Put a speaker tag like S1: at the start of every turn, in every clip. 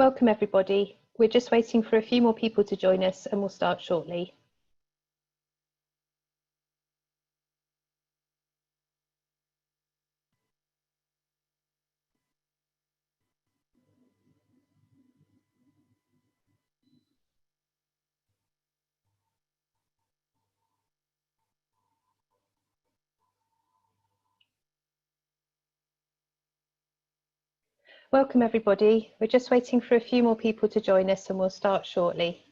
S1: Welcome everybody. We're just waiting for a few more people to join us and we'll start shortly. Welcome everybody. We're just waiting for a few more people to join us and we'll start shortly.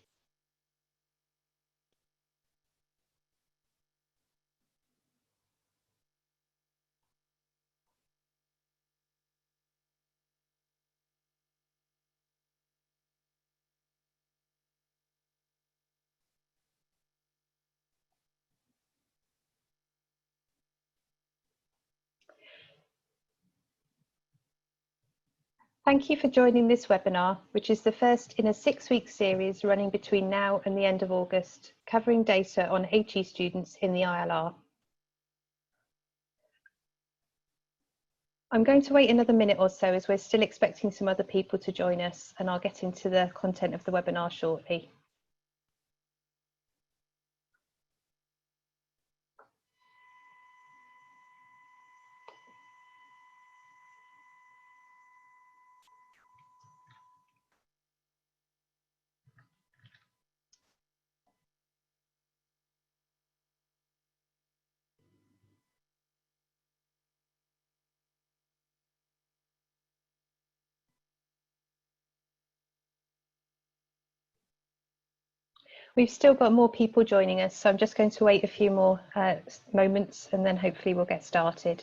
S1: Thank you for joining this webinar, which is the first in a 6-week series running between now and the end of August, covering data on HE students in the ILR. I'm going to wait another minute or so as we're still expecting some other people to join us, and I'll get into the content of the webinar shortly. We've still got more people joining us, so I'm just going to wait a few more moments and then hopefully we'll get started.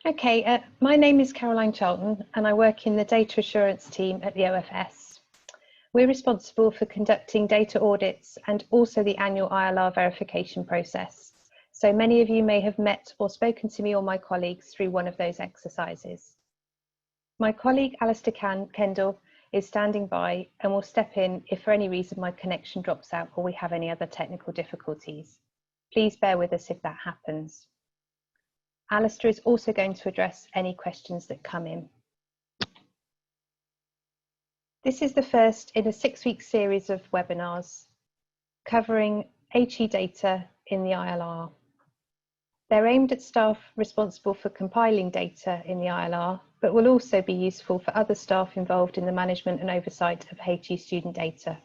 S1: Okay, my name is Caroline Charlton and I work in the data assurance team at the OFS. We're responsible for conducting data audits and also the annual ILR verification process. So many of you may have met or spoken to me or my colleagues through one of those exercises. My colleague Alistair Kendall is standing by and will step in if for any reason my connection drops out or we have any other technical difficulties. Please bear with us if that happens. Alistair is also going to address any questions that come in. This is the first in a 6-week series of webinars covering HE data in the ILR. They're aimed at staff responsible for compiling data in the ILR, but will also be useful for other staff involved in the management and oversight of HE student data.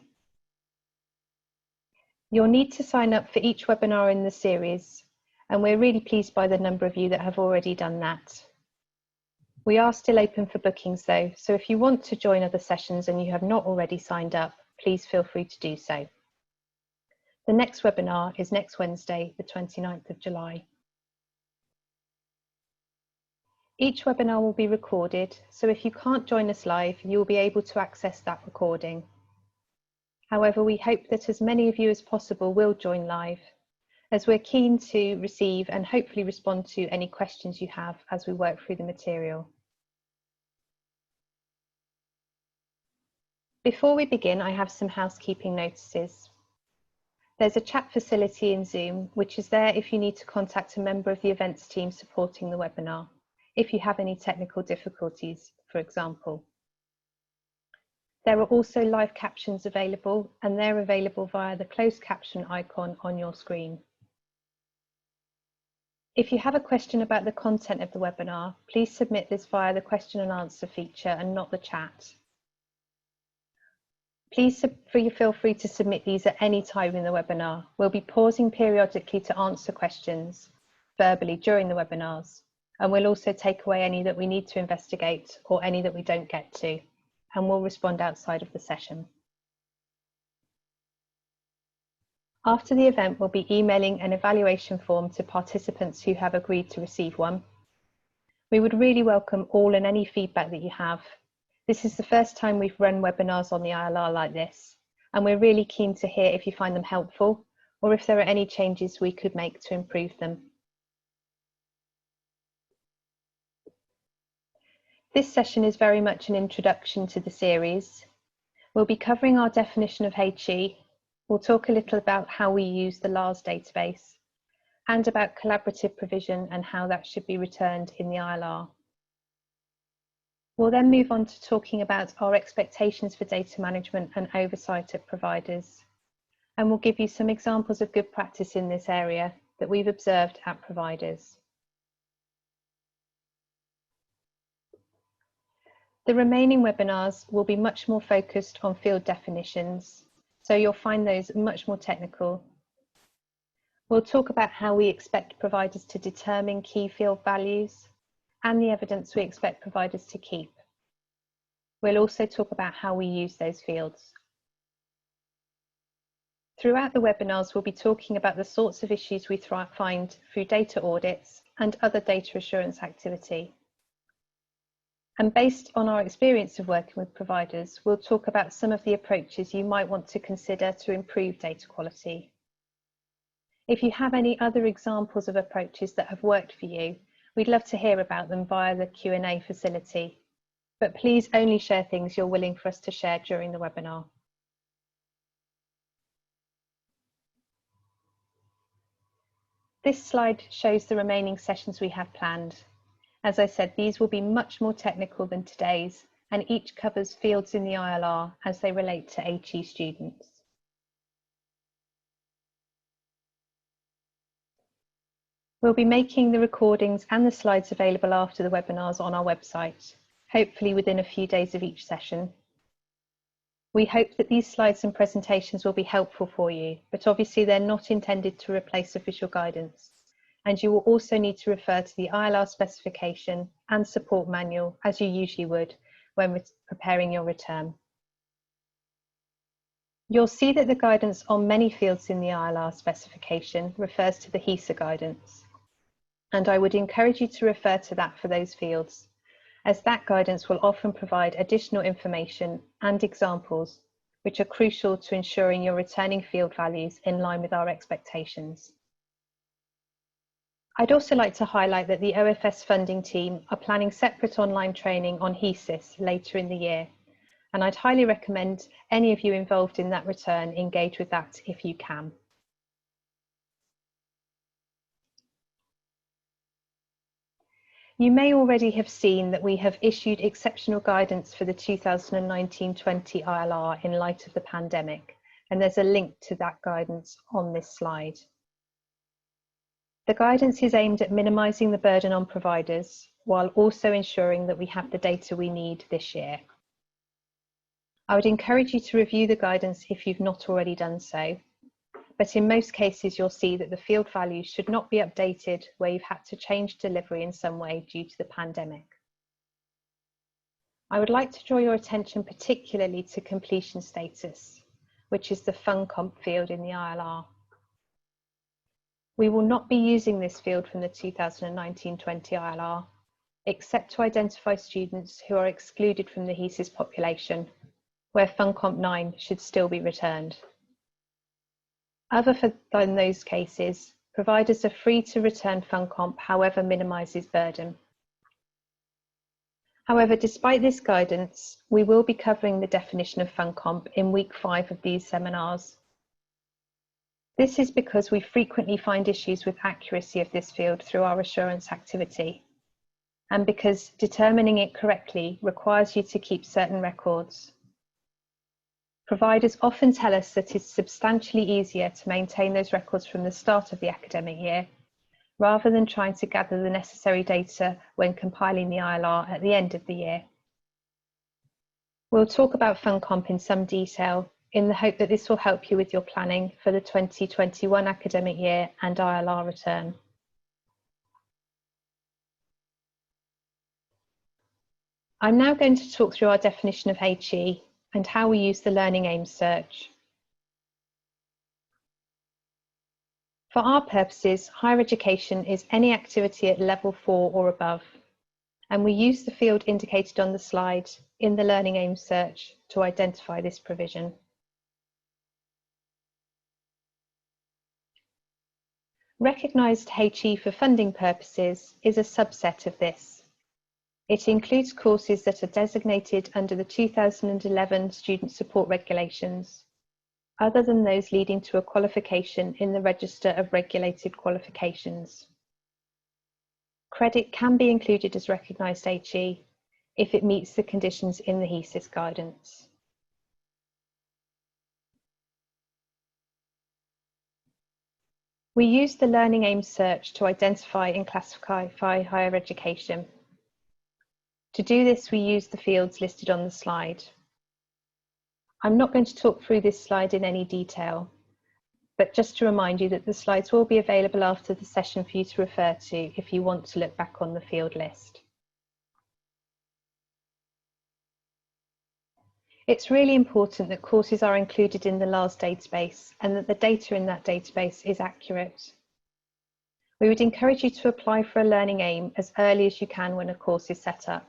S1: You'll need to sign up for each webinar in the series, and we're really pleased by the number of you that have already done that. We are still open for bookings though, so if you want to join other sessions and you have not already signed up, please feel free to do so. The next webinar is next Wednesday, the 29th of July. Each webinar will be recorded, so if you can't join us live, you will be able to access that recording. However, we hope that as many of you as possible will join live, as we're keen to receive and hopefully respond to any questions you have as we work through the material. Before we begin, I have some housekeeping notices. There's a chat facility in Zoom, which is there if you need to contact a member of the events team supporting the webinar, if you have any technical difficulties, for example. There are also live captions available, and they're available via the closed caption icon on your screen. If you have a question about the content of the webinar, please submit this via the question and answer feature and not the chat. Please feel free to submit these at any time in the webinar. We'll be pausing periodically to answer questions verbally during the webinars, and we'll also take away any that we need to investigate or any that we don't get to, and we'll respond outside of the session. After the event, we'll be emailing an evaluation form to participants who have agreed to receive one. We would really welcome all and any feedback that you have. This is the first time we've run webinars on the ILR like this, and we're really keen to hear if you find them helpful or if there are any changes we could make to improve them. This session is very much an introduction to the series. We'll be covering our definition of Hecis. We'll talk a little about how we use the LARS database and about collaborative provision and how that should be returned in the ILR. We'll then move on to talking about our expectations for data management and oversight at providers. And we'll give you some examples of good practice in this area that we've observed at providers. The remaining webinars will be much more focused on field definitions, so you'll find those much more technical. We'll talk about how we expect providers to determine key field values and the evidence we expect providers to keep. We'll also talk about how we use those fields. Throughout the webinars, we'll be talking about the sorts of issues we find through data audits and other data assurance activity. And based on our experience of working with providers, we'll talk about some of the approaches you might want to consider to improve data quality. If you have any other examples of approaches that have worked for you, we'd love to hear about them via the Q&A facility, but please only share things you're willing for us to share during the webinar. This slide shows the remaining sessions we have planned. As I said, these will be much more technical than today's, and each covers fields in the ILR as they relate to HE students. We'll be making the recordings and the slides available after the webinars on our website, hopefully within a few days of each session. We hope that these slides and presentations will be helpful for you, but obviously they're not intended to replace official guidance. And you will also need to refer to the ILR specification and support manual as you usually would when preparing your return. You'll see that the guidance on many fields in the ILR specification refers to the Hecis guidance. And I would encourage you to refer to that for those fields, as that guidance will often provide additional information and examples which are crucial to ensuring you're returning field values in line with our expectations. I'd also like to highlight that the OFS funding team are planning separate online training on Hecis later in the year, and I'd highly recommend any of you involved in that return engage with that if you can. You may already have seen that we have issued exceptional guidance for the 2019-20 ILR in light of the pandemic, and there's a link to that guidance on this slide. The guidance is aimed at minimising the burden on providers while also ensuring that we have the data we need this year. I would encourage you to review the guidance if you've not already done so, but in most cases you'll see that the field values should not be updated where you've had to change delivery in some way due to the pandemic. I would like to draw your attention particularly to completion status, which is the FunComp field in the ILR. We will not be using this field from the 2019-20 ILR, except to identify students who are excluded from the Hecis population, where FunComp 9 should still be returned. Other than those cases, providers are free to return FunComp, however minimises burden. However, despite this guidance, we will be covering the definition of FunComp in week 5 of these seminars. This is because we frequently find issues with accuracy of this field through our assurance activity, and because determining it correctly requires you to keep certain records. Providers often tell us that it's substantially easier to maintain those records from the start of the academic year, rather than trying to gather the necessary data when compiling the ILR at the end of the year. We'll talk about FunComp in some detail, in the hope that this will help you with your planning for the 2021 academic year and ILR return. I'm now going to talk through our definition of HE and how we use the Learning Aims search. For our purposes, higher education is any activity at level 4 or above, and we use the field indicated on the slide in the Learning Aims search to identify this provision. Recognised HE for funding purposes is a subset of this. It includes courses that are designated under the 2011 Student Support Regulations, other than those leading to a qualification in the Register of Regulated Qualifications. Credit can be included as recognised HE if it meets the conditions in the Hecis guidance. We use the Learning Aims search to identify and classify higher education. To do this, we use the fields listed on the slide. I'm not going to talk through this slide in any detail, but just to remind you that the slides will be available after the session for you to refer to if you want to look back on the field list. It's really important that courses are included in the LARS database and that the data in that database is accurate. We would encourage you to apply for a learning aim as early as you can when a course is set up.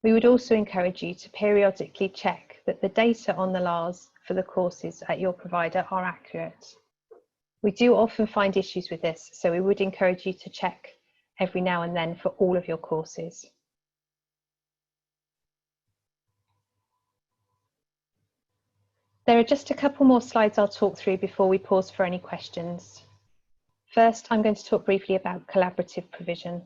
S1: We would also encourage you to periodically check that the data on the LARS for the courses at your provider are accurate. We do often find issues with this, so we would encourage you to check every now and then for all of your courses. There are just a couple more slides I'll talk through before we pause for any questions. First, I'm going to talk briefly about collaborative provision.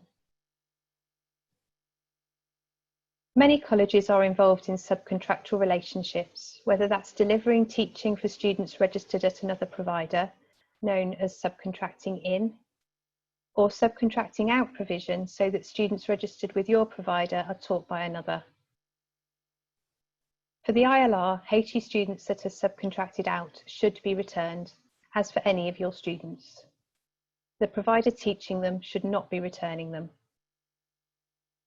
S1: Many colleges are involved in subcontractual relationships, whether that's delivering teaching for students registered at another provider, known as subcontracting in, or subcontracting out provision so that students registered with your provider are taught by another. For the ILR, HE students that are subcontracted out should be returned, as for any of your students. The provider teaching them should not be returning them.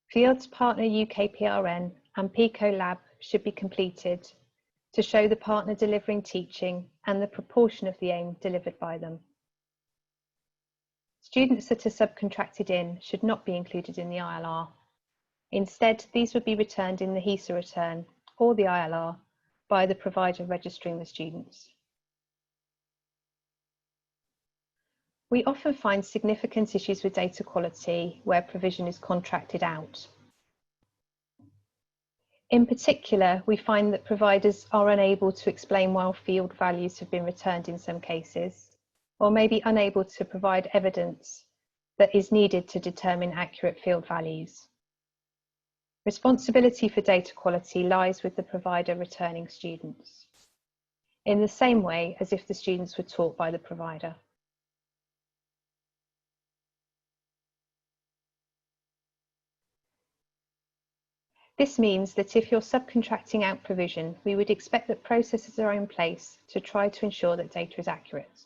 S1: Fields Partner UKPRN and PICO Lab should be completed to show the partner delivering teaching and the proportion of the aim delivered by them. Students that are subcontracted in should not be included in the ILR. Instead, these would be returned in the HESA return or the ILR by the provider registering the students. We often find significant issues with data quality where provision is contracted out. In particular, we find that providers are unable to explain why field values have been returned in some cases, or may be unable to provide evidence that is needed to determine accurate field values. Responsibility for data quality lies with the provider returning students, in the same way as if the students were taught by the provider. This means that if you're subcontracting out provision, we would expect that processes are in place to try to ensure that data is accurate.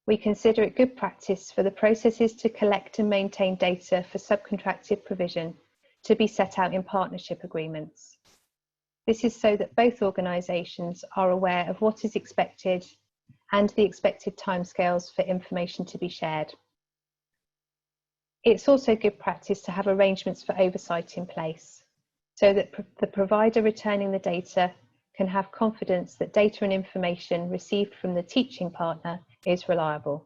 S1: We consider it good practice for the processes to collect and maintain data for subcontracted provision to be set out in partnership agreements. This is so that both organisations are aware of what is expected and the expected timescales for information to be shared. It's also good practice to have arrangements for oversight in place so that the provider returning the data can have confidence that data and information received from the teaching partner is reliable.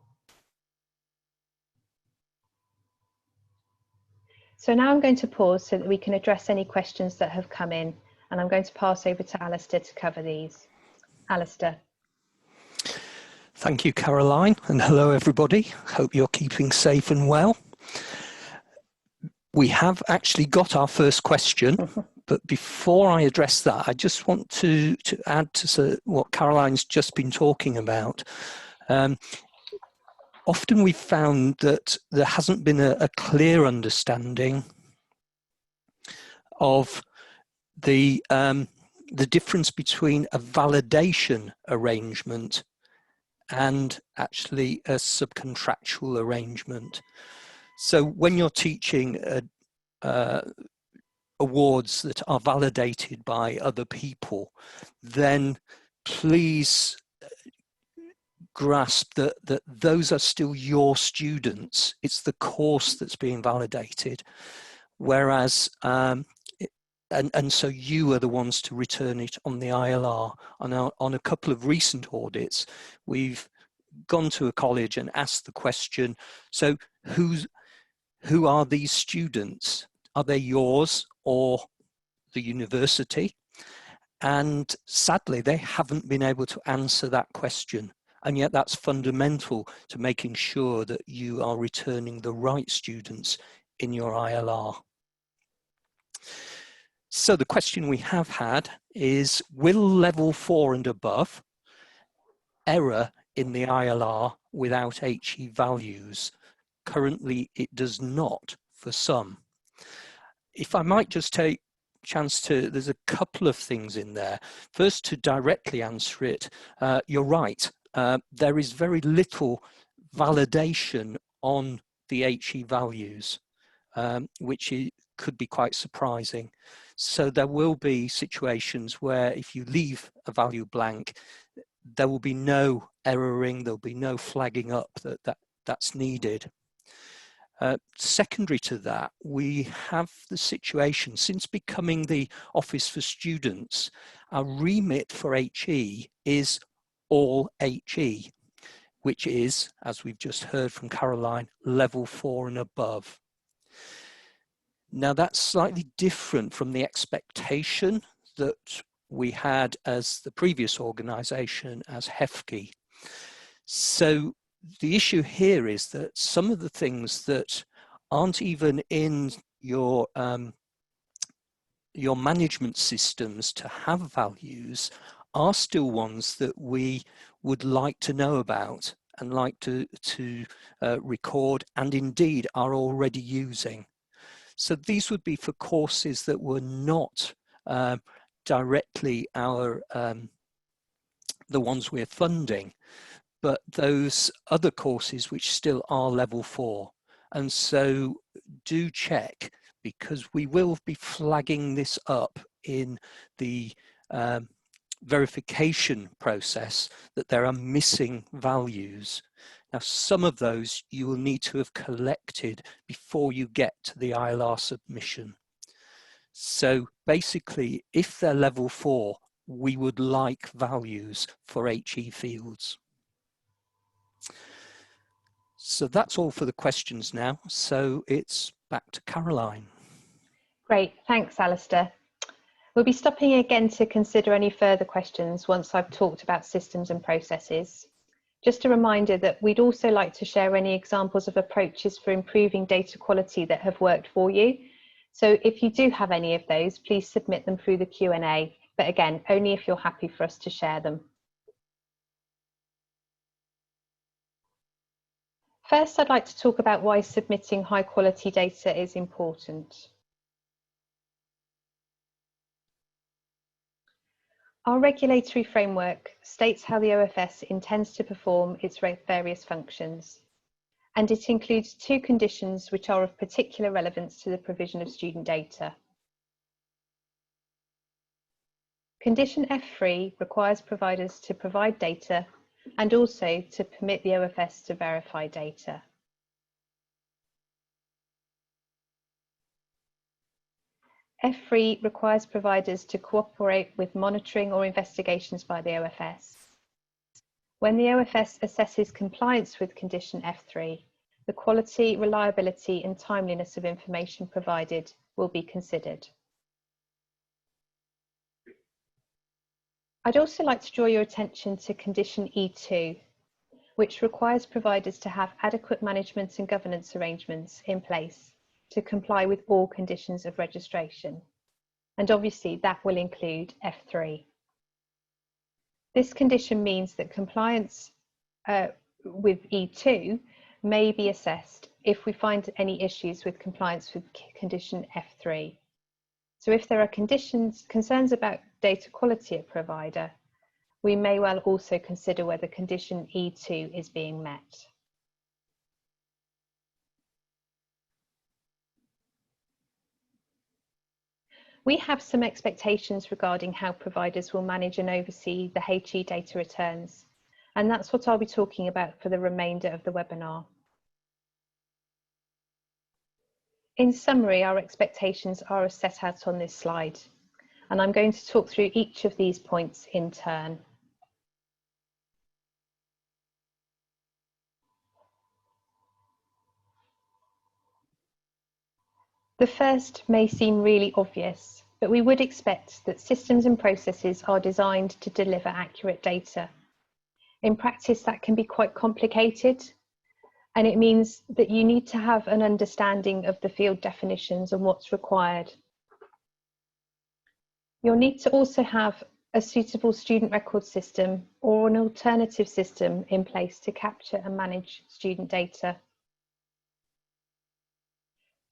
S1: So now I'm going to pause so that we can address any questions that have come in, and I'm going to pass over to Alistair to cover these. Alistair.
S2: Thank you, Caroline, and hello everybody. Hope you're keeping safe and well. We have actually got our first question, but before I address that, I just want to add to what Caroline's just been talking about. Often we've found that there hasn't been a clear understanding of the difference between a validation arrangement and actually a subcontractual arrangement. So when you're teaching awards that are validated by other people, then please grasp that those are still your students. It's the course that's being validated, whereas and so you are the ones to return it on the ILR. On a couple of recent audits, we've gone to a college and asked the question, so who are these students? Are they yours or the university? And sadly, they haven't been able to answer that question. And yet that's fundamental to making sure that you are returning the right students in your ILR. So the question we have had is, will level 4 and above error in the ILR without HE values? Currently, it does not for some. If I might just take a chance to, there's a couple of things in there. First, to directly answer it, you're right. There is very little validation on the HE values, which could be quite surprising. So there will be situations where if you leave a value blank, there will be no erroring, there'll be no flagging up that's needed. Secondary to that, we have the situation, since becoming the Office for Students, our remit for HE is all HE, which is, as we've just heard from Caroline, level 4 and above. Now that's slightly different from the expectation that we had as the previous organisation as HEFCE. So the issue here is that some of the things that aren't even in your management systems to have values are still ones that we would like to know about and like to record, and indeed are already using. So these would be for courses that were not directly the ones we're funding, but those other courses which still are level 4. And so do check, because we will be flagging this up in the verification process that there are missing values. Now, some of those you will need to have collected before you get to the ILR submission. So basically, if they're level 4, we would like values for HE fields. So that's all for the questions now. So it's back to Caroline.
S1: Great, thanks, Alistair. We'll be stopping again to consider any further questions once I've talked about systems and processes. Just a reminder that we'd also like to share any examples of approaches for improving data quality that have worked for you. So if you do have any of those, please submit them through the Q&A, but again, only if you're happy for us to share them. First, I'd like to talk about why submitting high quality data is important. Our regulatory framework states how the OFS intends to perform its various functions, and it includes 2 conditions which are of particular relevance to the provision of student data. Condition F3 requires providers to provide data and also to permit the OFS to verify data. F3 requires providers to cooperate with monitoring or investigations by the OFS. When the OFS assesses compliance with condition F3, the quality, reliability and timeliness of information provided will be considered. I'd also like to draw your attention to condition E2, which requires providers to have adequate management and governance arrangements in place to comply with all conditions of registration. And obviously that will include F3. This condition means that compliance with E2 may be assessed if we find any issues with compliance with condition F3. So if there are concerns about data quality at provider, we may well also consider whether condition E2 is being met. We have some expectations regarding how providers will manage and oversee the HE data returns, and that's what I'll be talking about for the remainder of the webinar. In summary, our expectations are as set out on this slide, and I'm going to talk through each of these points in turn. The first may seem really obvious, but we would expect that systems and processes are designed to deliver accurate data. In practice, that can be quite complicated, and it means that you need to have an understanding of the field definitions and what's required. You'll need to also have a suitable student record system or an alternative system in place to capture and manage student data.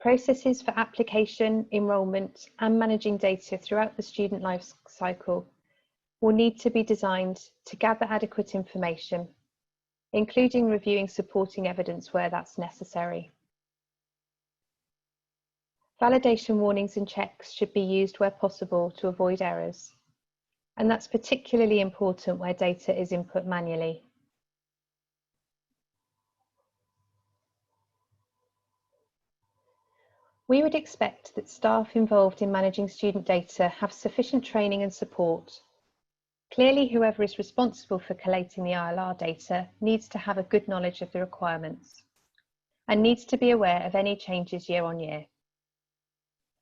S1: Processes for application, enrolment, and managing data throughout the student life cycle will need to be designed to gather adequate information, including reviewing supporting evidence where that's necessary. Validation warnings and checks should be used where possible to avoid errors, and that's particularly important where data is input manually. We would expect that staff involved in managing student data have sufficient training and support. Clearly, whoever is responsible for collating the ILR data needs to have a good knowledge of the requirements and needs to be aware of any changes year on year.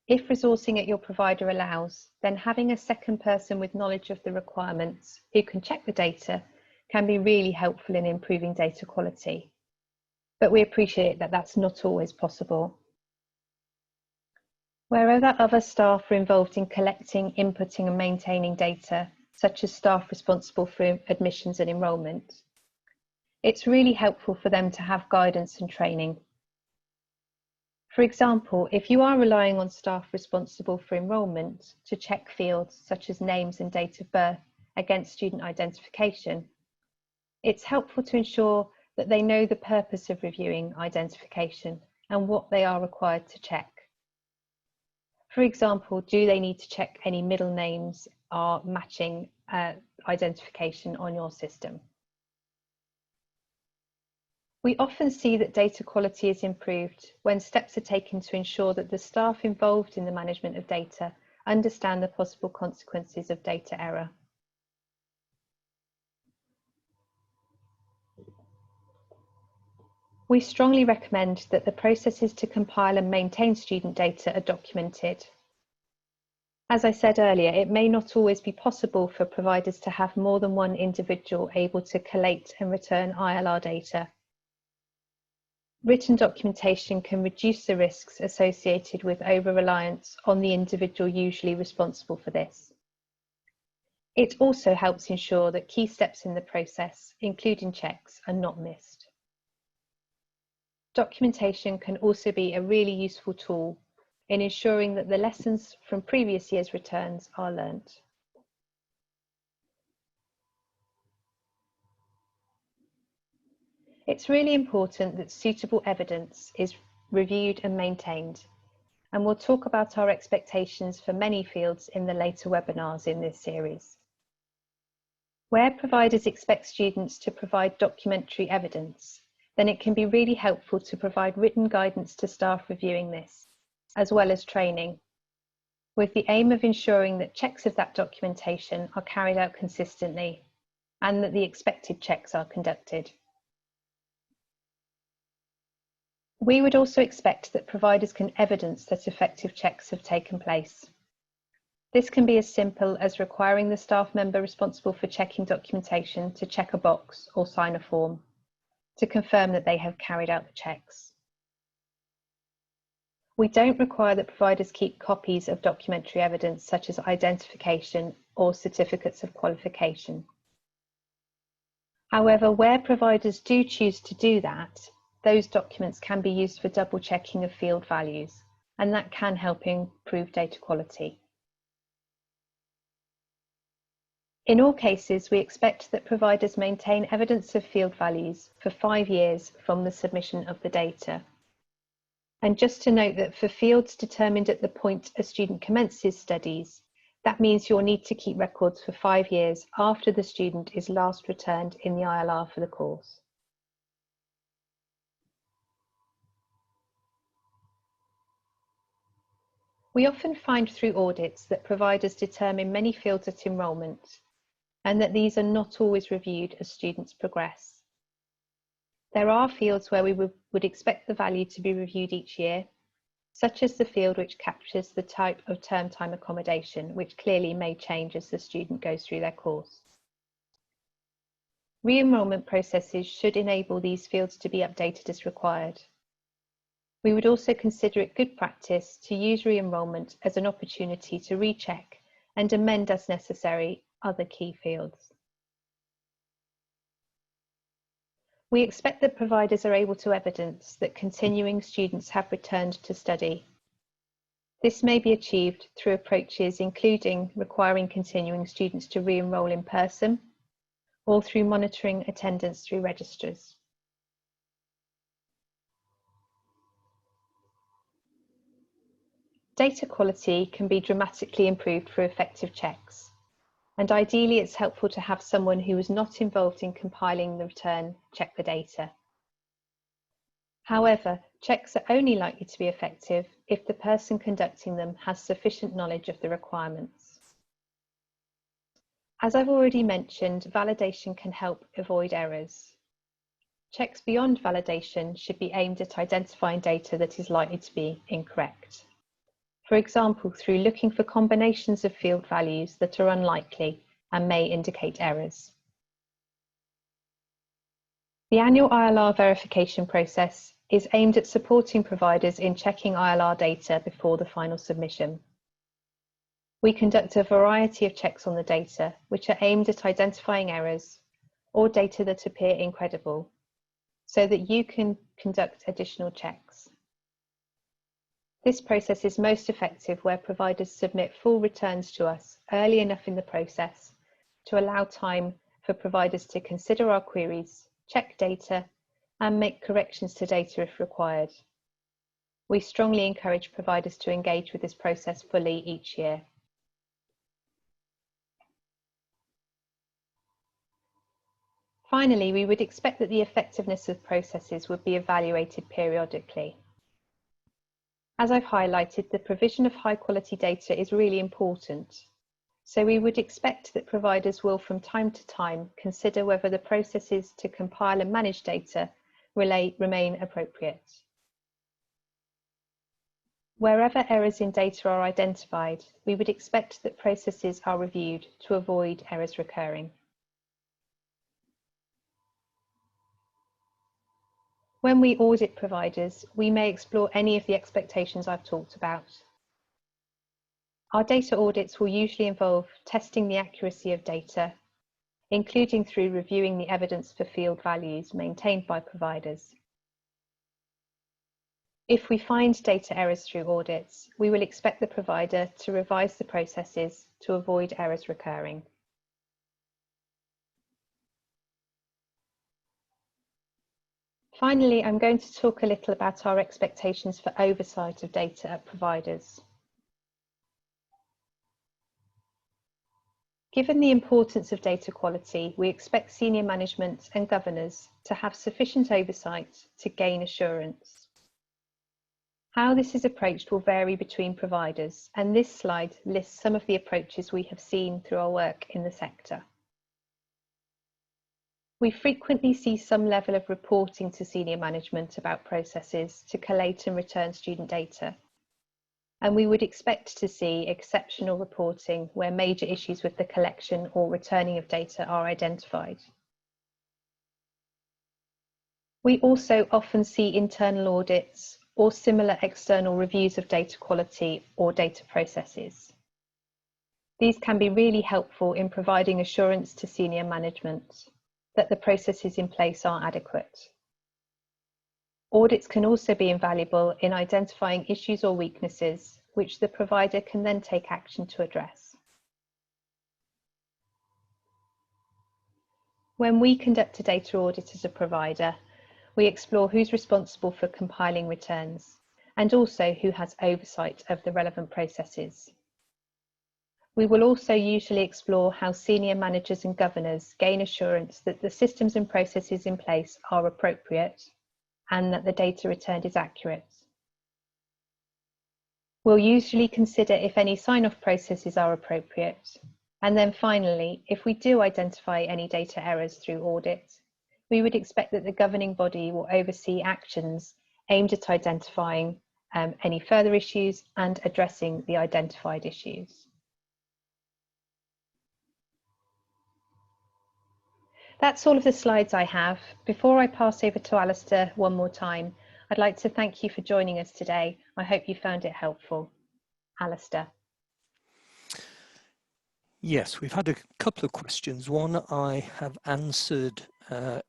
S1: If resourcing at your provider allows, then having a second person with knowledge of the requirements who can check the data can be really helpful in improving data quality. But we appreciate that that's not always possible. Wherever other staff are involved in collecting, inputting and maintaining data, such as staff responsible for admissions and enrolment, it's really helpful for them to have guidance and training. For example, if you are relying on staff responsible for enrolment to check fields such as names and date of birth against student identification, it's helpful to ensure that they know the purpose of reviewing identification and what they are required to check. For example, do they need to check any middle names are matching identification on your system? We often see that data quality is improved when steps are taken to ensure that the staff involved in the management of data understand the possible consequences of data error. We strongly recommend that the processes to compile and maintain student data are documented. As I said earlier, it may not always be possible for providers to have more than one individual able to collate and return ILR data. Written documentation can reduce the risks associated with over-reliance on the individual usually responsible for this. It also helps ensure that key steps in the process, including checks, are not missed. Documentation can also be a really useful tool in ensuring that the lessons from previous year's returns are learnt. It's really important that suitable evidence is reviewed and maintained, and we'll talk about our expectations for many fields in the later webinars in this series. Where providers expect students to provide documentary evidence, then it can be really helpful to provide written guidance to staff reviewing this, as well as training, with the aim of ensuring that checks of that documentation are carried out consistently and that the expected checks are conducted. We would also expect that providers can evidence that effective checks have taken place. This can be as simple as requiring the staff member responsible for checking documentation to check a box or sign a form to confirm that they have carried out the checks. We don't require that providers keep copies of documentary evidence such as identification or certificates of qualification. However, where providers do choose to do that, those documents can be used for double checking of field values, and that can help improve data quality. In all cases, we expect that providers maintain evidence of field values for 5 years from the submission of the data. And just to note that for fields determined at the point a student commences studies, That means you'll need to keep records for 5 years after the student is last returned in the ILR for the course. We often find through audits that providers determine many fields at enrolment, and that these are not always reviewed as students progress. There are fields where we would expect the value to be reviewed each year, such as the field which captures the type of term time accommodation, which clearly may change as the student goes through their course. Re-enrolment processes should enable these fields to be updated as required. We would also consider it good practice to use re-enrolment as an opportunity to recheck and amend as necessary other key fields. We expect that providers are able to evidence that continuing students have returned to study. This may be achieved through approaches including requiring continuing students to re-enroll in person or through monitoring attendance through registers. Data quality can be dramatically improved through effective checks, and ideally it's helpful to have someone who is not involved in compiling the return check the data. However, checks are only likely to be effective if the person conducting them has sufficient knowledge of the requirements. As I've already mentioned, validation can help avoid errors. Checks beyond validation should be aimed at identifying data that is likely to be incorrect. For example, through looking for combinations of field values that are unlikely and may indicate errors. The annual ILR verification process is aimed at supporting providers in checking ILR data before the final submission. We conduct a variety of checks on the data, which are aimed at identifying errors or data that appear incredible, so that you can conduct additional checks. This process is most effective where providers submit full returns to us early enough in the process to allow time for providers to consider our queries, check data, and make corrections to data if required. We strongly encourage providers to engage with this process fully each year. Finally, we would expect that the effectiveness of processes would be evaluated periodically. As I've highlighted, the provision of high-quality data is really important, so we would expect that providers will from time to time consider whether the processes to compile and manage data remain appropriate. Wherever errors in data are identified, we would expect that processes are reviewed to avoid errors recurring. When we audit providers, we may explore any of the expectations I've talked about. Our data audits will usually involve testing the accuracy of data, including through reviewing the evidence for field values maintained by providers. If we find data errors through audits, we will expect the provider to revise the processes to avoid errors recurring. Finally, I'm going to talk a little about our expectations for oversight of data at providers. Given the importance of data quality, we expect senior management and governors to have sufficient oversight to gain assurance. How this is approached will vary between providers, and this slide lists some of the approaches we have seen through our work in the sector. We frequently see some level of reporting to senior management about processes to collate and return student data, and we would expect to see exceptional reporting where major issues with the collection or returning of data are identified. We also often see internal audits or similar external reviews of data quality or data processes. These can be really helpful in providing assurance to senior management that the processes in place are adequate. Audits can also be invaluable in identifying issues or weaknesses, which the provider can then take action to address. When we conduct a data audit as a provider, we explore who's responsible for compiling returns and also who has oversight of the relevant processes. We will also usually explore how senior managers and governors gain assurance that the systems and processes in place are appropriate and that the data returned is accurate. We'll usually consider if any sign-off processes are appropriate. And then finally, if we do identify any data errors through audit, we would expect that the governing body will oversee actions aimed at identifying any further issues and addressing the identified issues. That's all of the slides I have. Before I pass over to Alistair one more time, I'd like to thank you for joining us today. I hope you found it helpful. Alistair.
S2: Yes, we've had a couple of questions. One I have answered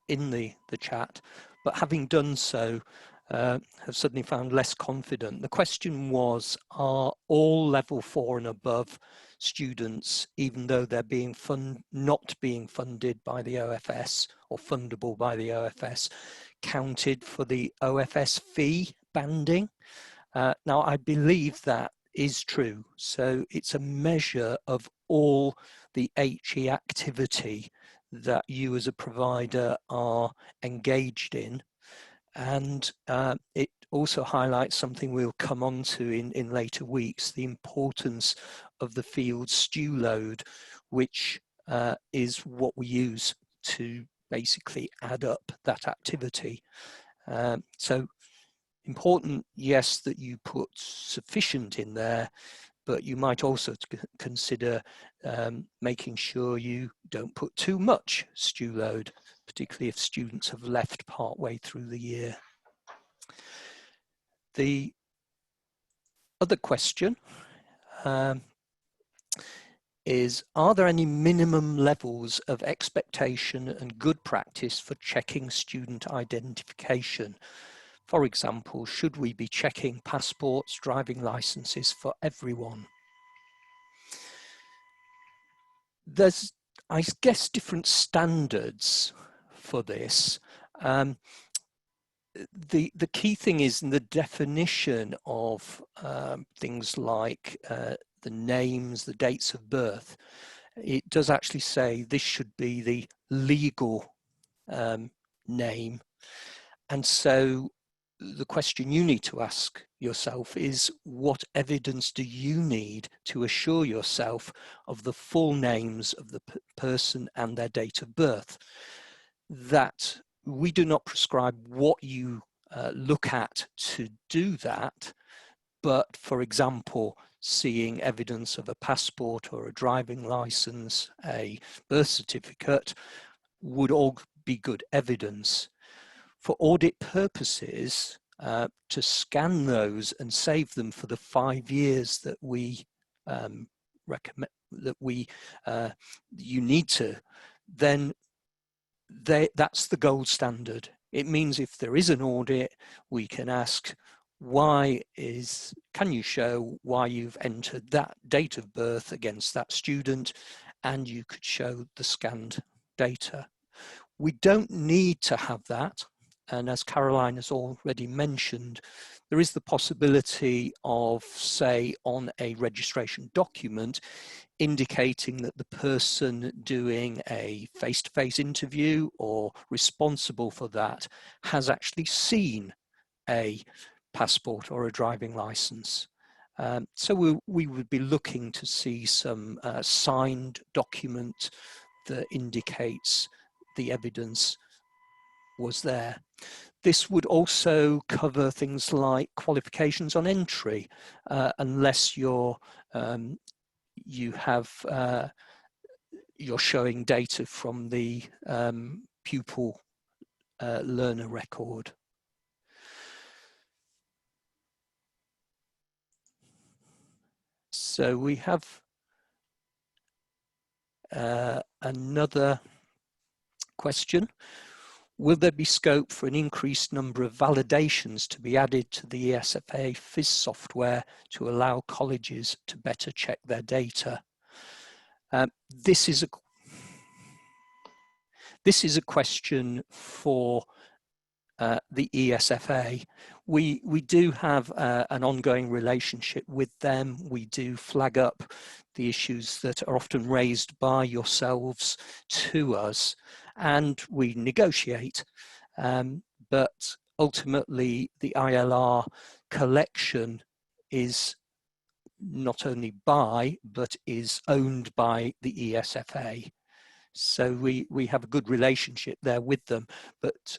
S2: in the chat, but having done so, have suddenly found less confident. The question was, are all level 4 and above students, even though they're not being funded by the OFS or fundable by the OFS, counted for the OFS fee banding? Now, I believe that is true. So it's a measure of all the HE activity that you as a provider are engaged in. And it also highlights something we'll come on to in later weeks, the importance of the field STU load, which is what we use to basically add up that activity. So important, yes, that you put sufficient in there, but you might also consider making sure you don't put too much STU load, particularly if students have left partway through the year. The other question is, are there any minimum levels of expectation and good practice for checking student identification? For example, should we be checking passports, driving licenses for everyone? There's, I guess, different standards for this. The key thing is in the definition of things like the names, the dates of birth. It does actually say this should be the legal name. And so the question you need to ask yourself is, what evidence do you need to assure yourself of the full names of the person and their date of birth? That we do not prescribe what you look at to do that, but for example, seeing evidence of a passport or a driving license, a birth certificate, would all be good evidence. For audit purposes, to scan those and save them for the 5 years that we recommend, that you need to, then that's the gold standard. It means if there is an audit, we can ask, can you show why you've entered that date of birth against that student, and you could show the scanned data. We don't need to have that. And as Caroline has already mentioned, there is the possibility of, say, on a registration document, indicating that the person doing a face-to-face interview or responsible for that has actually seen a passport or a driving license. So we would be looking to see some signed document that indicates the evidence was there. This would also cover things like qualifications on entry, unless you're showing data from the pupil learner record. So we have another question. Will there be scope for an increased number of validations to be added to the ESFA FIS software to allow colleges to better check their data? This is a question for the ESFA. We do have an ongoing relationship with them. We do flag up the issues that are often raised by yourselves to us, and we negotiate. But ultimately, the ILR collection is not only by, but is owned by the ESFA. So we have a good relationship there with them, but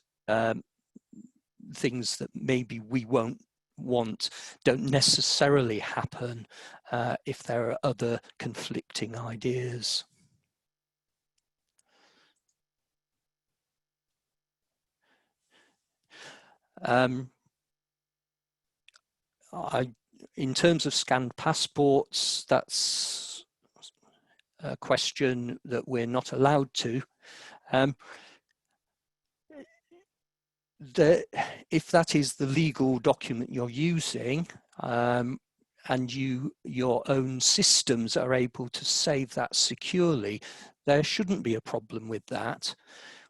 S2: things that maybe we won't want don't necessarily happen if there are other conflicting ideas. In terms of scanned passports, that's a question that we're not allowed to. If that is the legal document you're using, and your own systems are able to save that securely, there shouldn't be a problem with that.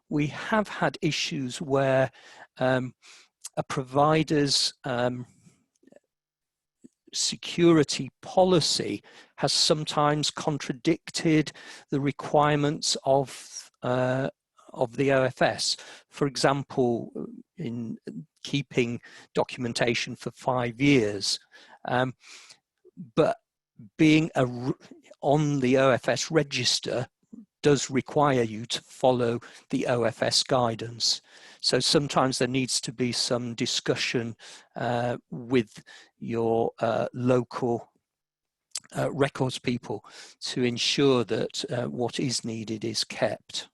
S2: We have had issues where a provider's security policy has sometimes contradicted the requirements of the OFS. For example, in keeping documentation for 5 years, but being on the OFS register does require you to follow the OFS guidance. So sometimes there needs to be some discussion with your local records people to ensure that what is needed is kept.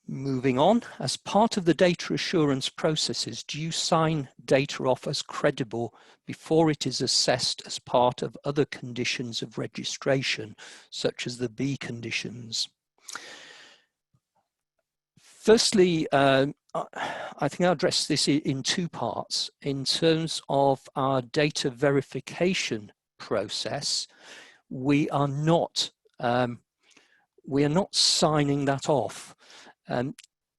S2: Moving on, as part of the data assurance processes, do you sign data off as credible before it is assessed as part of other conditions of registration, such as the B conditions? Firstly, I think I'll address this in 2 parts. In terms of our data verification process, we are not signing that off.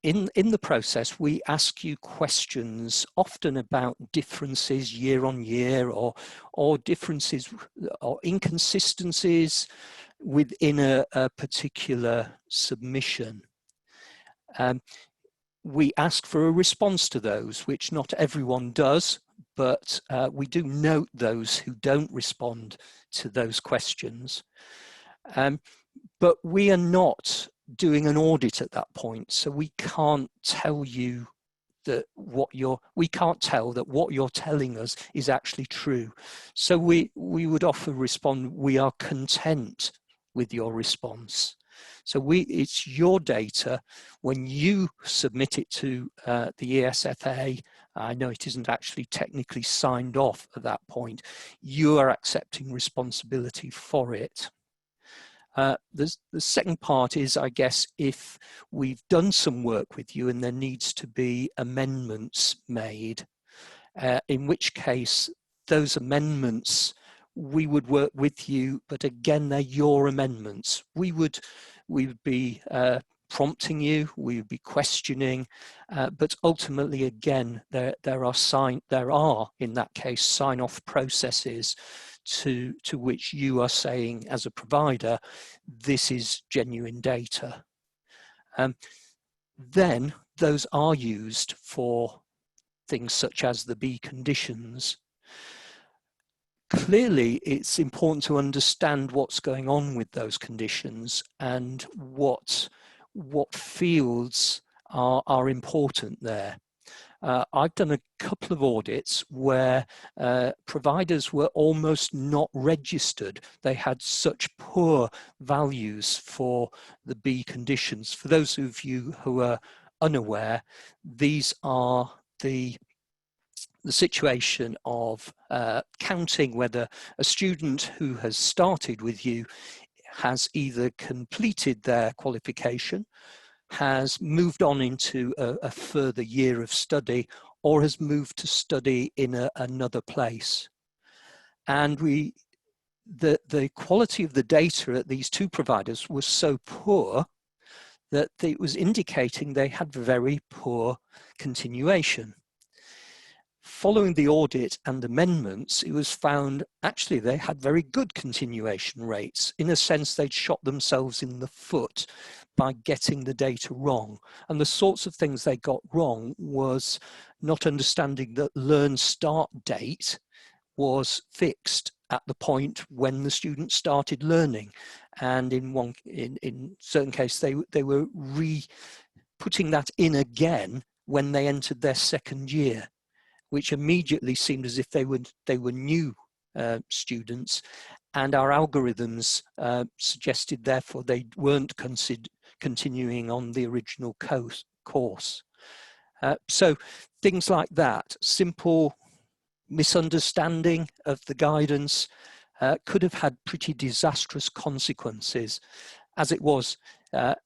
S2: In the process, we ask you questions often about differences year on year, or differences or inconsistencies within a particular submission. We ask for a response to those, which not everyone does, but we do note those who don't respond to those questions. But we are not doing an audit at that point, so we can't tell you that what you're telling us is actually true. So we would often respond, we are content with your response. So it's your data. When you submit it to the ESFA, I know it isn't actually technically signed off at that point, you are accepting responsibility for it. The second part is, I guess, if we've done some work with you and there needs to be amendments made, in which case those amendments, we would work with you, but again, they're your amendments. We would be prompting you, we would be questioning, but ultimately, again, there are in that case sign-off processes to which you are saying as a provider, this is genuine data. Then those are used for things such as the B conditions. Clearly, it's important to understand what's going on with those conditions and what fields are important there. I've done a couple of audits where providers were almost not registered. They had such poor values for the B conditions. For those of you who are unaware, these are the situation of counting whether a student who has started with you has either completed their qualification, has moved on into a further year of study, or has moved to study in another place. And the quality of the data at these 2 providers was so poor that it was indicating they had very poor continuation. Following the audit and amendments, it was found actually they had very good continuation rates. In a sense, they'd shot themselves in the foot by getting the data wrong. And the sorts of things they got wrong was not understanding that learn start date was fixed at the point when the student started learning. And in certain cases, they were putting that in again when they entered their second year, which immediately seemed as if they were new students, and our algorithms suggested therefore they weren't continuing on the original course. So things like that, simple misunderstanding of the guidance could have had pretty disastrous consequences. As it was a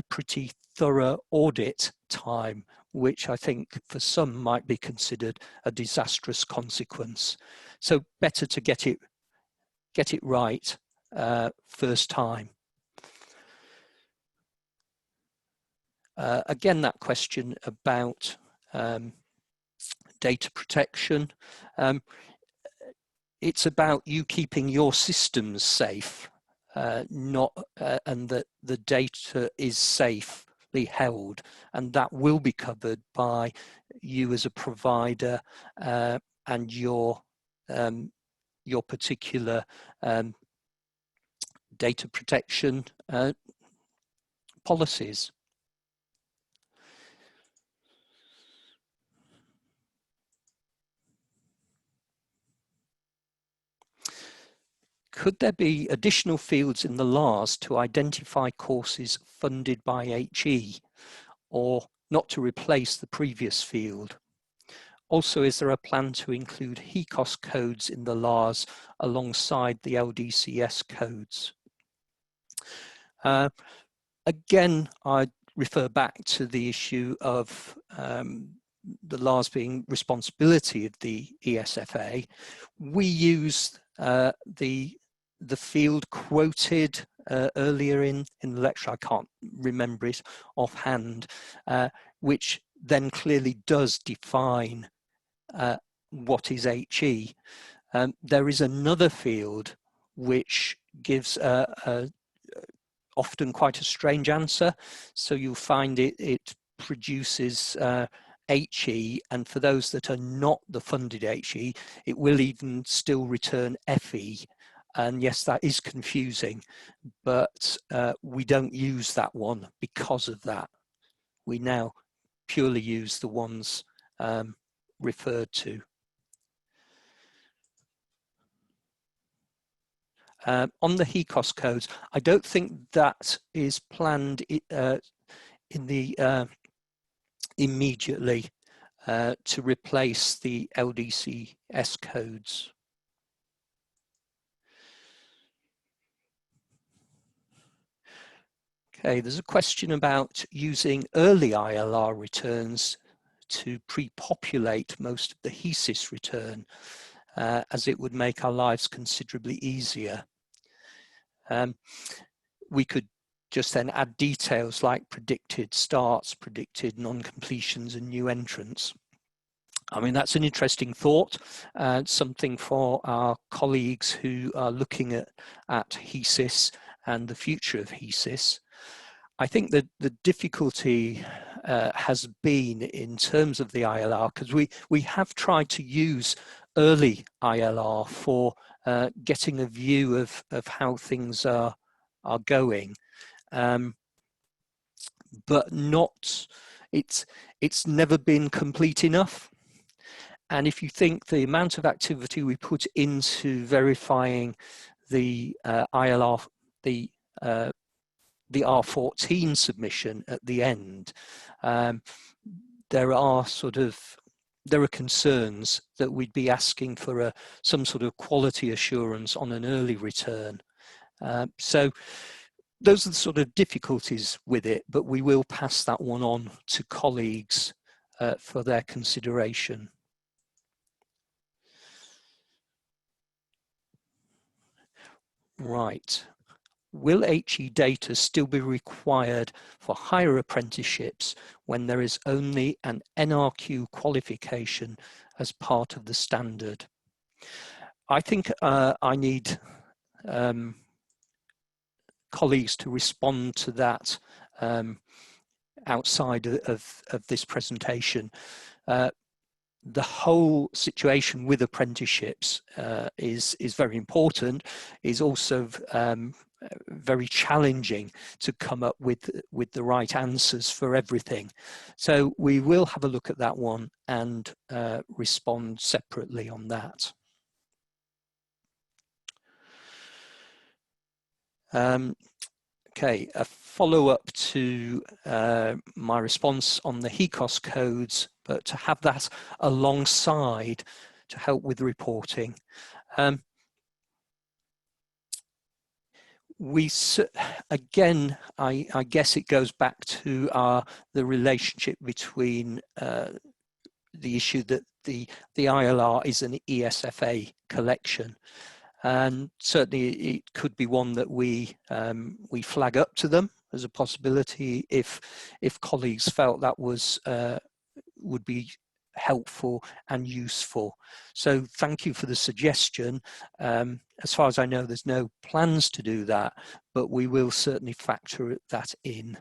S2: pretty thorough audit time, which I think for some might be considered a disastrous consequence. So better to get it right first time. Again, that question about data protection. It's about you keeping your systems safe, and that the data is safely held, and that will be covered by you as a provider and your particular data protection policies. Could there be additional fields in the LARs to identify courses funded by HE, or not to replace the previous field? Also, is there a plan to include HECOS codes in the LARs alongside the LDCS codes? Again, I refer back to the issue of the LARs being responsibility of the ESFA. We use the field quoted earlier in the lecture, I can't remember it offhand, which then clearly does define what is HE. There is another field which gives often quite a strange answer. So you'll find it produces HE, and for those that are not the funded HE, it will even still return FE. And yes, that is confusing, but we don't use that one because of that. We now purely use the ones referred to. On the HECOS codes, I don't think that is planned in the immediately to replace the LDCS codes. Okay, there's a question about using early ILR returns to pre-populate most of the Hecis return, as it would make our lives considerably easier. We could just then add details like predicted starts, predicted non-completions and new entrants. I mean, that's an interesting thought, something for our colleagues who are looking at Hecis and the future of Hecis. I think that the difficulty has been in terms of the ILR, because we have tried to use early ILR for getting a view of how things are going, but it's never been complete enough. And if you think the amount of activity we put into verifying the ILR, the R14 submission at the end, there are concerns that we'd be asking for some sort of quality assurance on an early return. So those are the sort of difficulties with it, but we will pass that one on to colleagues for their consideration. Right. will HE data still be required for higher apprenticeships when there is only an NRQ qualification as part of the standard? I think I need colleagues to respond to that outside of this presentation. The whole situation with apprenticeships is very important, is also very challenging to come up with the right answers for everything. So we will have a look at that one and respond separately on that. Okay, a follow-up to my response on the Hecis codes, but to have that alongside to help with reporting. Again, I guess it goes back to the relationship between the issue that the ILR is an ESFA collection. And certainly it could be one that we flag up to them as a possibility if colleagues felt that was would be helpful and useful. So thank you for the suggestion. As far as I know, there's no plans to do that, but we will certainly factor that in.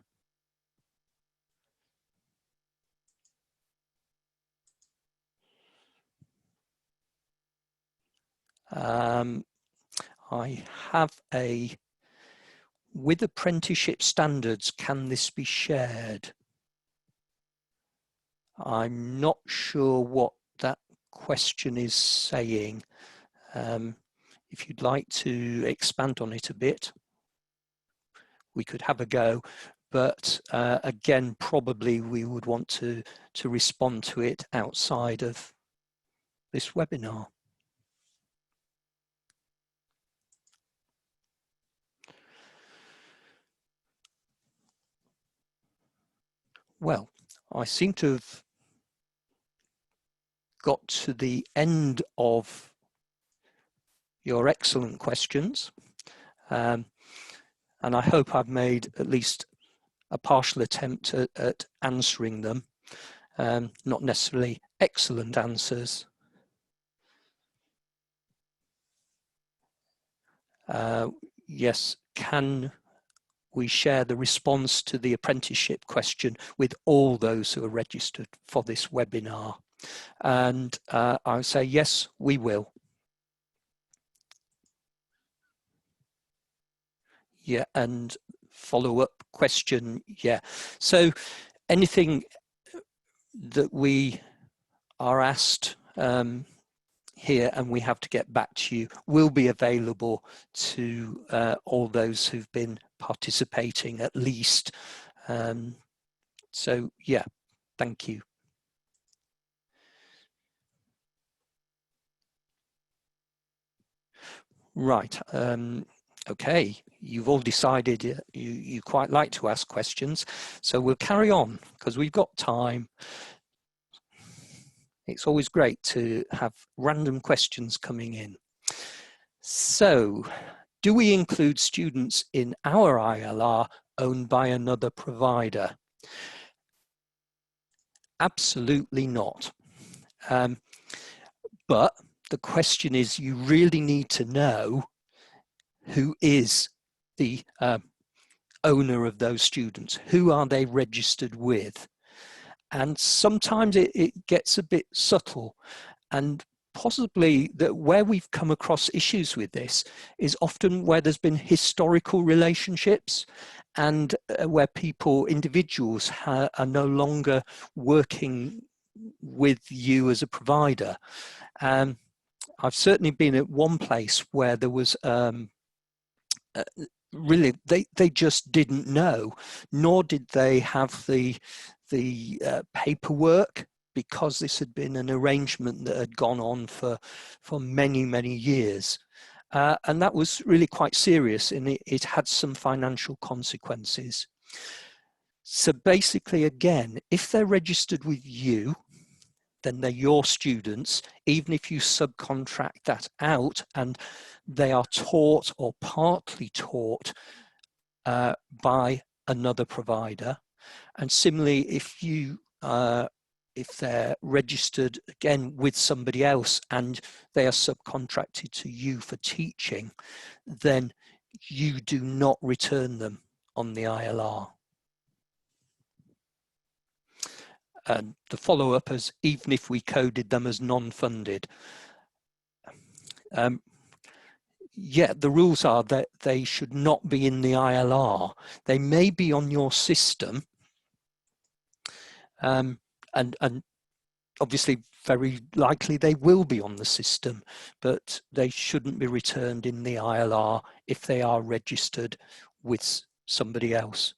S2: I have with apprenticeship standards, can this be shared? I'm not sure what that question is saying. If you'd like to expand on it a bit, we could have a go, but again, probably we would want to respond to it outside of this webinar. Well, I seem to have got to the end of your excellent questions, and I hope I've made at least a partial attempt at answering them, not necessarily excellent answers. Yes, can we share the response to the apprenticeship question with all those who are registered for this webinar? And I would say, yes, we will. Yeah, and follow-up question, yeah. So anything that we are asked here and we have to get back to you will be available to all those who've been participating at least. So yeah, thank you. Right, okay, you've all decided you quite like to ask questions, so we'll carry on because we've got time. It's always great to have random questions coming in. So, do we include students in our ILR owned by another provider? Absolutely not. But the question is, you really need to know who is the owner of those students. Who are they registered with? And sometimes it gets a bit subtle, and possibly that where we've come across issues with this is often where there's been historical relationships and where individuals are no longer working with you as a provider. I've certainly been at one place where there was really they just didn't know, nor did they have the paperwork, because this had been an arrangement that had gone on for many years, and that was really quite serious, and it had some financial consequences. So basically, again, if they're registered with you, then they're your students, even if you subcontract that out and they are taught or partly taught by another provider. And similarly, if they're registered again with somebody else and they are subcontracted to you for teaching, then you do not return them on the ILR. And the follow-up is, even if we coded them as non-funded, yeah, the rules are that they should not be in the ILR. They may be on your system, and obviously very likely they will be on the system, but they shouldn't be returned in the ILR if they are registered with somebody else.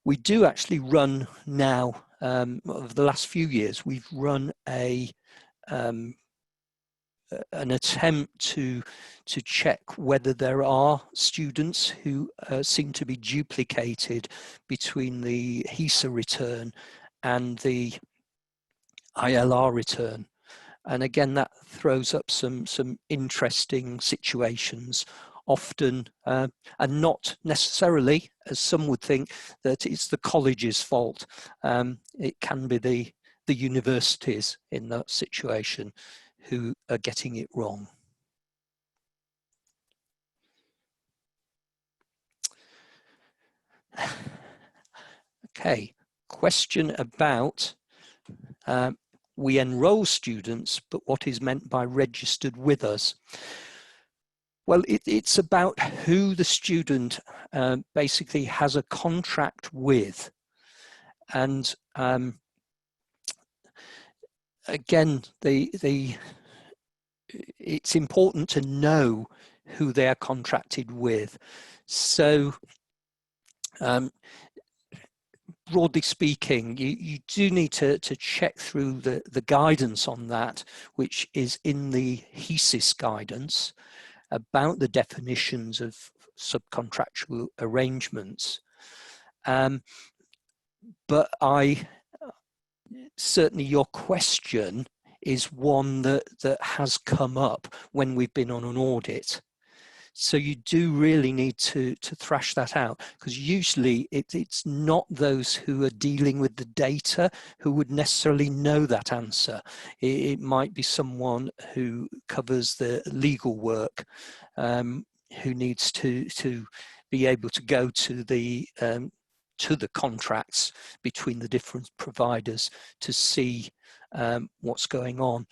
S2: We do actually run now, over the last few years, we've run an attempt to check whether there are students who seem to be duplicated between the Hecis return and the ILR return. And again, that throws up some interesting situations, often, and not necessarily, as some would think, that it's the college's fault. It can be the universities in that situation who are getting it wrong. Okay, question about we enroll students, but what is meant by registered with us? Well, it's about who the student basically has a contract with. And again, it's important to know who they are contracted with. So broadly speaking, you do need to check through the guidance on that, which is in the Hecis guidance about the definitions of subcontractual arrangements. But certainly your question is one that has come up when we've been on an audit. So you do really need to thrash that out, because usually it's not those who are dealing with the data who would necessarily know that answer. It might be someone who covers the legal work, who needs to be able to go to the contracts between the different providers to see what's going on.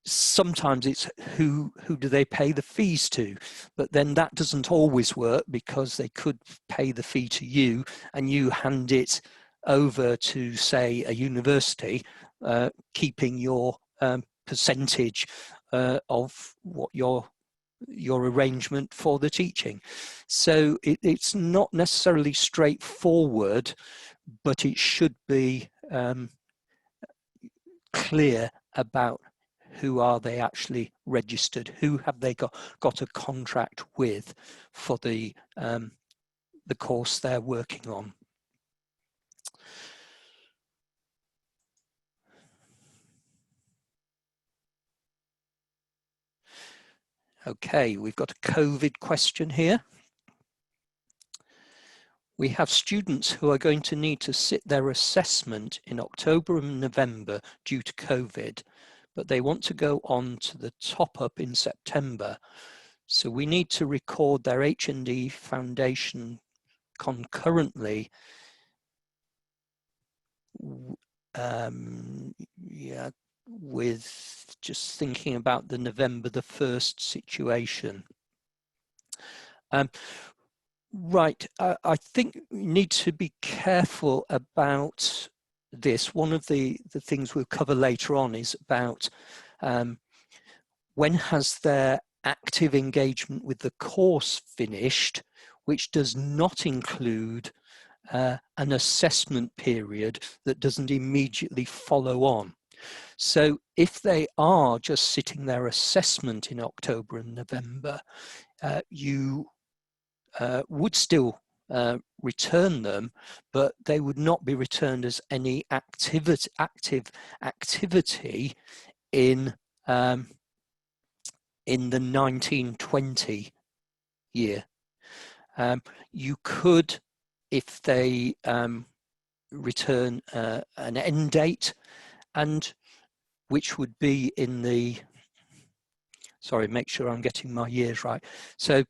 S2: Sometimes it's who do they pay the fees to, but then that doesn't always work, because they could pay the fee to you and you hand it over to, say, a university, keeping your percentage of what your arrangement for the teaching. So it's not necessarily straightforward, but it should be clear about who are they actually registered, who have they got a contract with for the course they're working on. Okay, we've got a COVID question here. We have students who are going to need to sit their assessment in October and November due to COVID, but they want to go on to the top-up in September. So we need to record their H&D foundation concurrently. Yeah, with just thinking about the November the 1st situation. Right, I think we need to be careful about this. One of the things we'll cover later on is about when has their active engagement with the course finished, which does not include an assessment period that doesn't immediately follow on. So if they are just sitting their assessment in October and November, you would still return them, but they would not be returned as any active activity in the 1920 year. You could, if they return an end date, and which would be in the, sorry, make sure I'm getting my years right. So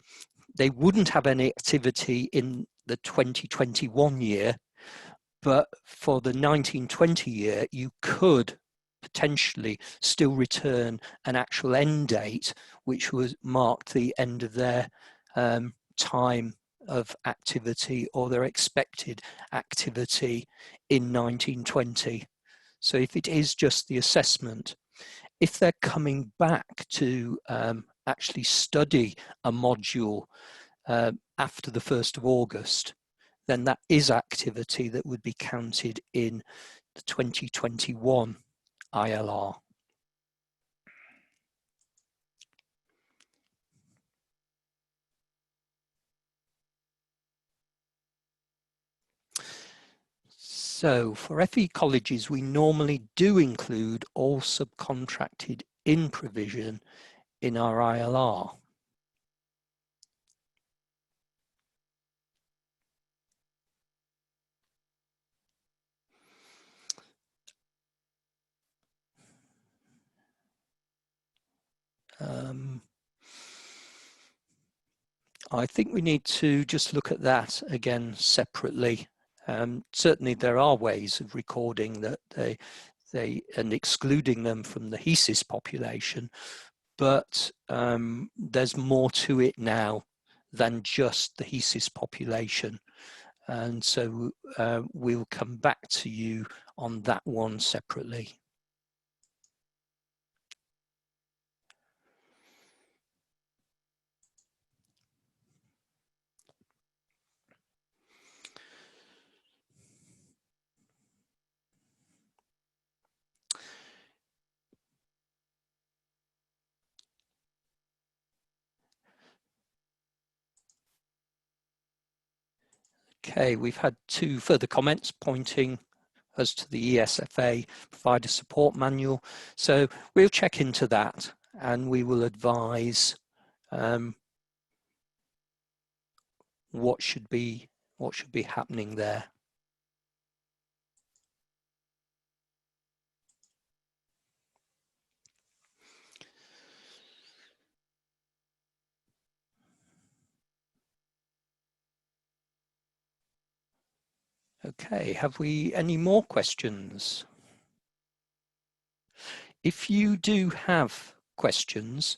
S2: they wouldn't have any activity in the 2021 year, but for the 1920 year, you could potentially still return an actual end date, which was marked the end of their time of activity or their expected activity in 1920. So if it is just the assessment, if they're coming back to actually study a module after the 1st of August, then that is activity that would be counted in the 2021 ILR. So for FE colleges, we normally do include all subcontracted in provision in our ILR. I think we need to just look at that again separately. Certainly there are ways of recording that they and excluding them from the Hecis population, but there's more to it now than just the Hecis population. And so we'll come back to you on that one separately. Okay, we've had 2 further comments pointing us to the ESFA Provider Support Manual. So we'll check into that and we will advise what should be happening there. Okay, have we any more questions? If you do have questions,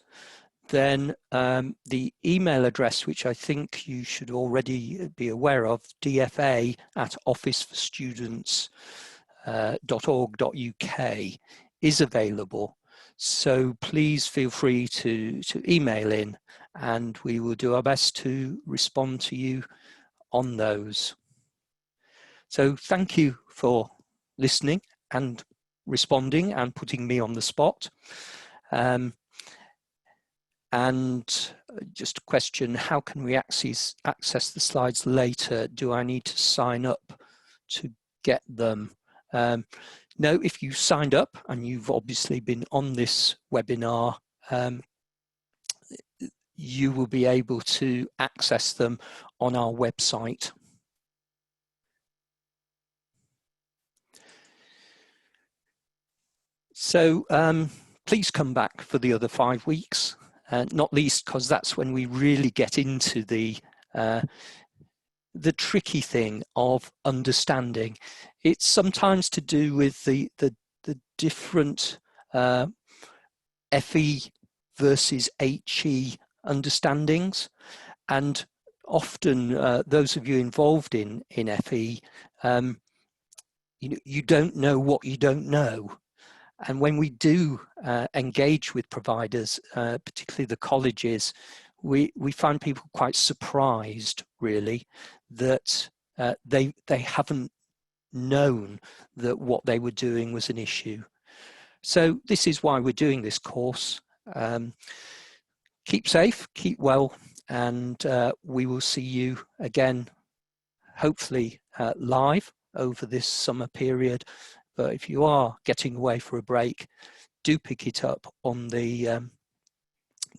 S2: then the email address, which I think you should already be aware of, dfa@officeforstudents.org.uk, is available. So please feel free to email in and we will do our best to respond to you on those. So thank you for listening and responding and putting me on the spot. And just a question, how can we access the slides later? Do I need to sign up to get them? No, if you signed up and you've obviously been on this webinar, you will be able to access them on our website. So please come back for the other 5 weeks, not least because that's when we really get into the tricky thing of understanding. It's sometimes to do with the different FE versus HE understandings, and often those of you involved in FE, you don't know what you don't know. And when we do engage with providers, particularly the colleges, we find people quite surprised, really, that they haven't known that what they were doing was an issue. So this is why we're doing this course. Keep safe, keep well, and we will see you again, hopefully live over this summer period. But if you are getting away for a break, do pick it up on the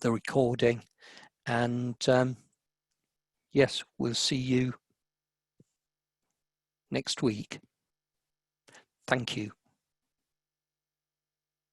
S2: recording, and yes, we'll see you next week. Thank you.